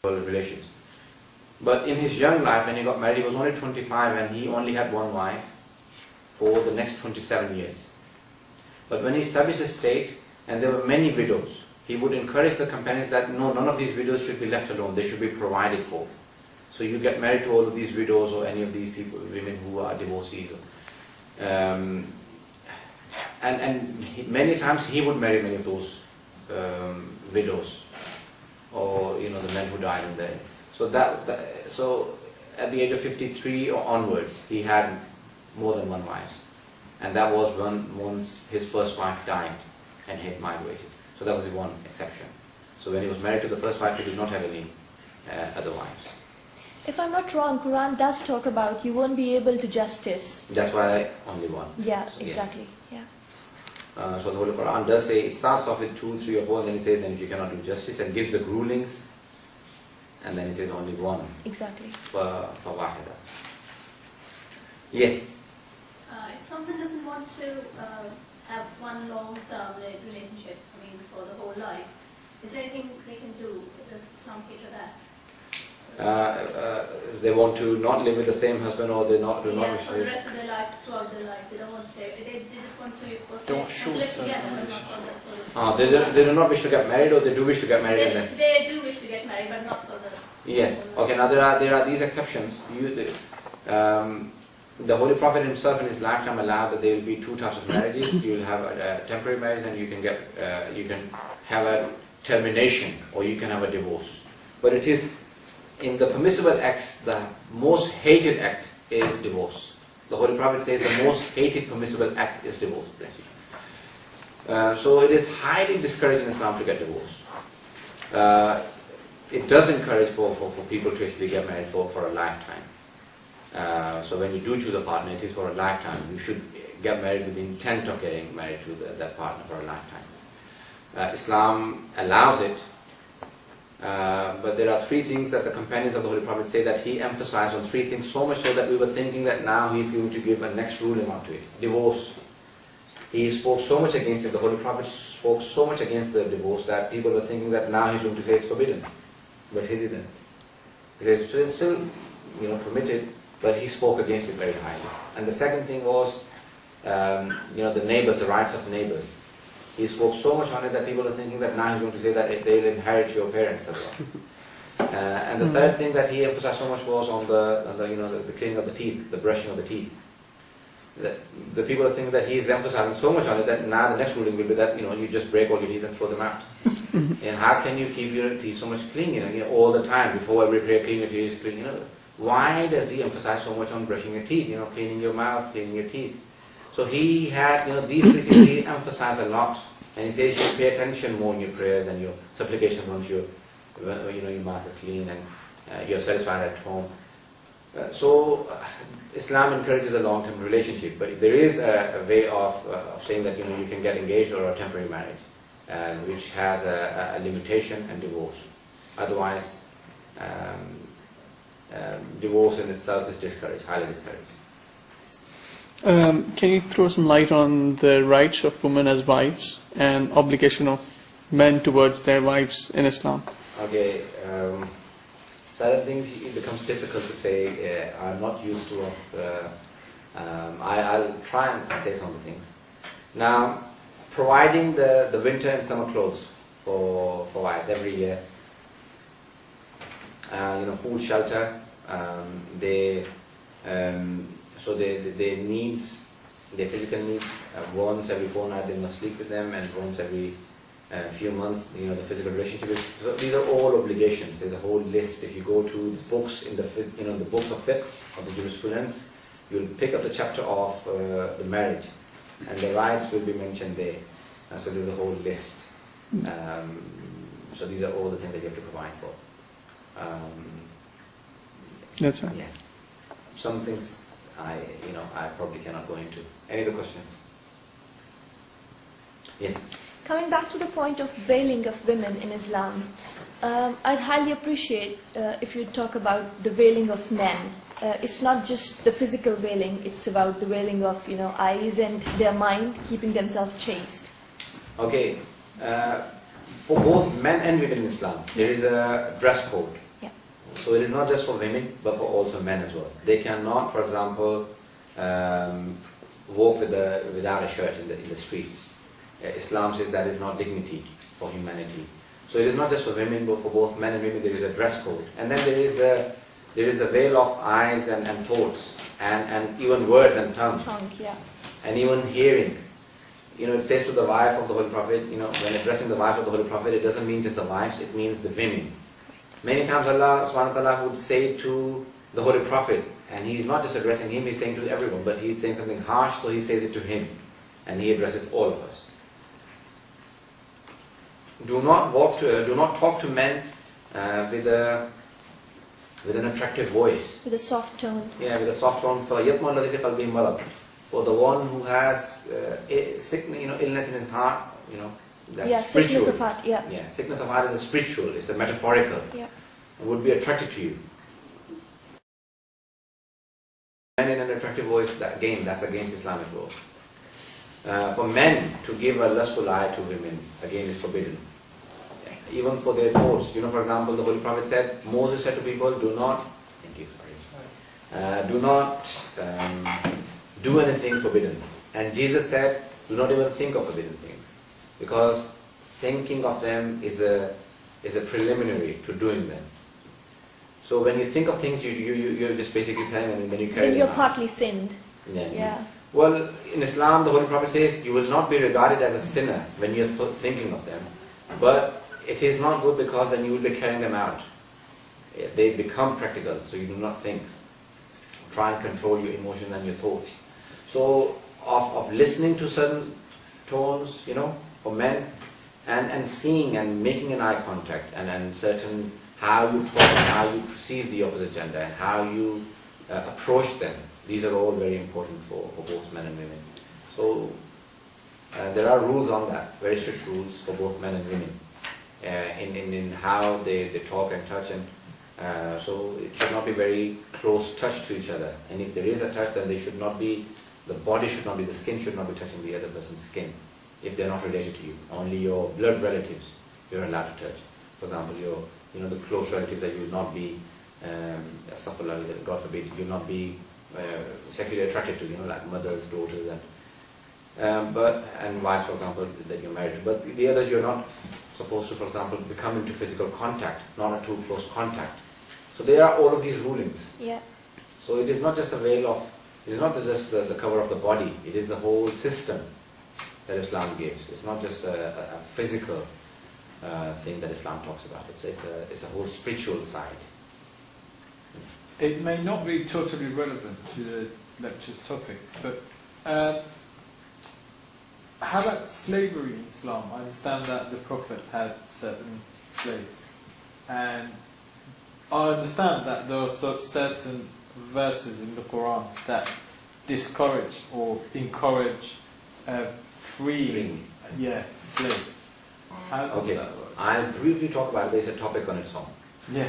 relations. But in his young life, when he got married, he was only 25 and he only had one wife for the next 27 years. But when he established his state, and there were many widows, he would encourage the companions that no, none of these widows should be left alone, they should be provided for. So you get married to all of these widows or any of these people, women who are divorcees. Many times he would marry many of those widows, or the men who died in there. So at the age of 53 or onwards, he had more than one wife, and that was once his first wife died and he had migrated. So that was the one exception. So when he was married to the first wife, he did not have any other wives. If I'm not wrong, Quran does talk about you won't be able to justice. That's why only one. Yeah, so, exactly. Yeah. So the Holy Quran does say, it starts off with 2, 3 or 4, and then it says, and if you cannot do justice, and gives the rulings, and then it says only one. Exactly. For wahida. Yes. If someone doesn't want to have one long-term relationship, for the whole life, is there anything they can do? Does Islam cater that? They want to not live with the same husband, or they do not wish for to the rest of their life, throughout their life. They don't want to stay. They just want to live together, but not for the they do not wish to get married, or they do wish to get married. They do wish to get married, but not for the... Yes. Okay, now there are these exceptions. The Holy Prophet himself in his lifetime allowed that there will be 2 types of marriages. You will have a temporary marriage, and you can have a termination, or you can have a divorce. But it is in the permissible acts, the most hated act is divorce. The Holy Prophet says the most hated permissible act is divorce. Bless you. So it is highly discouraged in Islam to get divorced. It does encourage for people to actually get married for a lifetime. So when you do choose a partner, it is for a lifetime. You should get married with the intent of getting married to that partner for a lifetime. Islam allows it, but there are 3 things that the companions of the Holy Prophet say that he emphasized on 3 things, so much so that we were thinking that now he's going to give a next ruling onto it. Divorce. He spoke so much against it, the Holy Prophet spoke so much against the divorce that people were thinking that now he's going to say it's forbidden. But he didn't. He says it's still permitted, but he spoke against it very highly. And the second thing was the neighbors, the rights of neighbors. He spoke so much on it that people are thinking that now he's going to say that they'll inherit your parents as well. And the third thing that he emphasized so much was on the cleaning of the teeth, the brushing of the teeth. The people are thinking that he's emphasizing so much on it that now the next ruling will be that you just break all your teeth and throw them out. And how can you keep your teeth so much clean all the time? Before every prayer, clean your teeth, clean. Why does he emphasize so much on brushing your teeth? Cleaning your mouth, cleaning your teeth. So he had, these 3 things he emphasized a lot, and he says you should pay attention more in your prayers and your supplications once your mouth is clean and you're satisfied at home. So Islam encourages a long-term relationship, but there is a way of saying that you can get engaged or a temporary marriage, which has a limitation and divorce. Otherwise, divorce in itself is discouraged, highly discouraged. Can you throw some light on the rights of women as wives and obligation of men towards their wives in Islam? Okay, certain things it becomes difficult to say. I'm not used to I'll try and say some of the things. Now, providing the winter and summer clothes for wives every year. Food, shelter, so their needs, their physical needs, once every fortnight they must sleep with them, and once every few months, the physical relationship. So these are all obligations. There's a whole list. If you go to the books in the books of fiqh, of the jurisprudence, you'll pick up the chapter of the marriage, and the rights will be mentioned there. So there's a whole list. So these are all the things that you have to provide for. That's right. Yeah. Some things I probably cannot go into. Any other questions? Yes. Coming back to the point of veiling of women in Islam, I'd highly appreciate if you talk about the veiling of men. It's not just the physical veiling; it's about the veiling of eyes and their mind, keeping themselves chaste. Okay. For both men and women in Islam, there is a dress code. So it is not just for women, but for also men as well. They cannot, for example, walk without a shirt in the streets. Islam says that is not dignity for humanity. So it is not just for women, but for both men and women there is a dress code. And then there is a veil of eyes and thoughts, and even words and tongue, Yeah. and even hearing. It says to the wife of the Holy Prophet, when addressing the wife of the Holy Prophet, it doesn't mean just the wives, it means the women. Many times Allah subhanahu wa ta'ala would say to the Holy Prophet, and he's not just addressing him, he's saying to everyone, but he's saying something harsh, so he says it to him, and he addresses all of us. Do not talk to men with an attractive voice. With a soft tone. Yeah, with a soft tone. فَيَطْمَعُ الَّذِي فِي قَلْبِهِ مَرَضٌ. For the one who has illness in his heart, that's spiritual. Sickness of heart. Yeah. Yeah, sickness of heart is a spiritual, it's a metaphorical. Yeah. It would be attracted to you. Men in an attractive voice, that's against Islamic law. For men to give a lustful eye to women, again, is forbidden. Even for their nose. For example, the Holy Prophet said, Moses said to people, do not do anything forbidden. And Jesus said, do not even think of forbidden things. Because thinking of them is a preliminary to doing them. So when you think of things, you're just basically planning them and then you carry Then them you're out. partly sinned. Yeah. Well, in Islam, the Holy Prophet says, you will not be regarded as a sinner when you're thinking of them. But it is not good because then you will be carrying them out. They become practical, so you do not think. Try and control your emotions and your thoughts. So, of listening to certain tones, for men, and seeing and making an eye contact, and certain how you talk and how you perceive the opposite gender and how you approach them. These are all very important for both men and women. So, there are rules on that, very strict rules for both men and women. In how they talk and touch, and so it should not be very close touch to each other. And if there is a touch, then the body should not be, the skin should not be touching the other person's skin. If they're not related to you, only your blood relatives you're allowed to touch. For example, the close relatives that you will not be, God forbid, you will not be sexually attracted to, like mothers, daughters, and wives, for example, that you're married to. But the others you're not supposed to, for example, become into physical contact, not a too close contact. So there are all of these rulings. Yeah. So it is not just a veil of, it is not just the cover of the body, it is the whole system that Islam gives. It's not just a physical thing that Islam talks about. It's a whole spiritual side. It may not be totally relevant to the lecture's topic, but how about slavery in Islam? I understand that the Prophet had certain slaves, and I understand that there are certain verses in the Quran that discourage or encourage freeing slaves. How does that work? I'll briefly talk about it. There's a topic on its own. Yeah.